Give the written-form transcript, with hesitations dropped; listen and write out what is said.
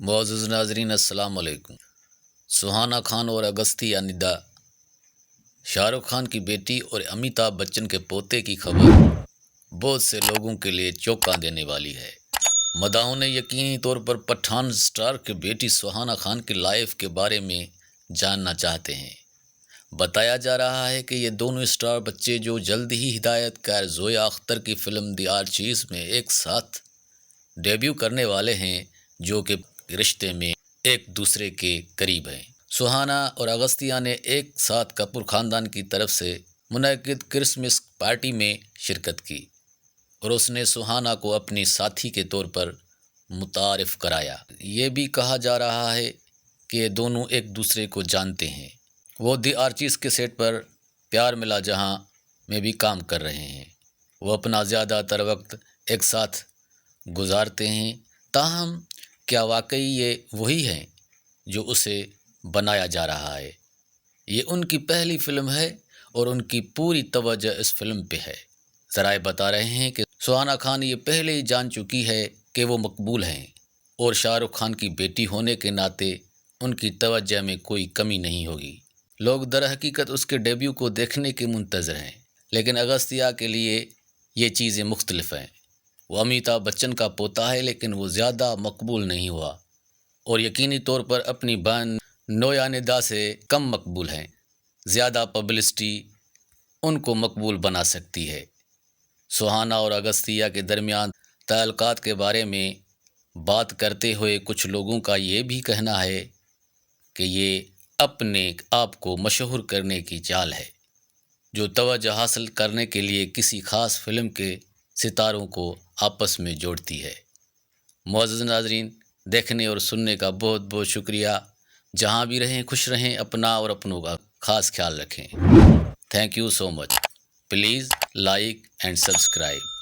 معزز ناظرین السلام علیکم۔ سہانا خان اور اگستیا ندا، شاہ رخ خان کی بیٹی اور امیتابھ بچن کے پوتے کی خبر بہت سے لوگوں کے لیے چونکا دینے والی ہے۔ مداحوں نے یقینی طور پر پٹھان سٹار کی بیٹی سہانا خان کی لائف کے بارے میں جاننا چاہتے ہیں۔ بتایا جا رہا ہے کہ یہ دونوں سٹار بچے جو جلد ہی ہدایت کار زویا اختر کی فلم دی آرچیز میں ایک ساتھ ڈیبیو کرنے والے ہیں، جو کہ رشتے میں ایک دوسرے کے قریب ہیں۔ سہانا اور اگستیا نے ایک ساتھ کپور خاندان کی طرف سے منعقد کرسمس پارٹی میں شرکت کی اور اس نے سہانا کو اپنی ساتھی کے طور پر متعارف کرایا۔ یہ بھی کہا جا رہا ہے کہ یہ دونوں ایک دوسرے کو جانتے ہیں۔ وہ دی آرچیز کے سیٹ پر پیار ملا جہاں میں بھی کام کر رہے ہیں۔ وہ اپنا زیادہ تر وقت ایک ساتھ گزارتے ہیں۔ تاہم کیا واقعی یہ وہی ہیں جو اسے بنایا جا رہا ہے؟ یہ ان کی پہلی فلم ہے اور ان کی پوری توجہ اس فلم پہ ہے۔ ذرائع بتا رہے ہیں کہ سہانا خان یہ پہلے ہی جان چکی ہے کہ وہ مقبول ہیں اور شاہ رخ خان کی بیٹی ہونے کے ناطے ان کی توجہ میں کوئی کمی نہیں ہوگی۔ لوگ در حقیقت اس کے ڈیبیو کو دیکھنے کے منتظر ہیں، لیکن اگستیا کے لیے یہ چیزیں مختلف ہیں۔ وہ امیتابھ بچن کا پوتا ہے، لیکن وہ زیادہ مقبول نہیں ہوا اور یقینی طور پر اپنی بہن نویا ندا سے کم مقبول ہیں۔ زیادہ پبلسٹی ان کو مقبول بنا سکتی ہے۔ سہانا اور اگستیا کے درمیان تعلقات کے بارے میں بات کرتے ہوئے کچھ لوگوں کا یہ بھی کہنا ہے کہ یہ اپنے آپ کو مشہور کرنے کی چال ہے، جو توجہ حاصل کرنے کے لیے کسی خاص فلم کے ستاروں کو آپس میں جوڑتی ہے۔ معزز ناظرین، دیکھنے اور سننے کا بہت بہت شکریہ۔ جہاں بھی رہیں خوش رہیں، اپنا اور اپنوں کا خاص خیال رکھیں۔ Thank you so much. Please like and subscribe.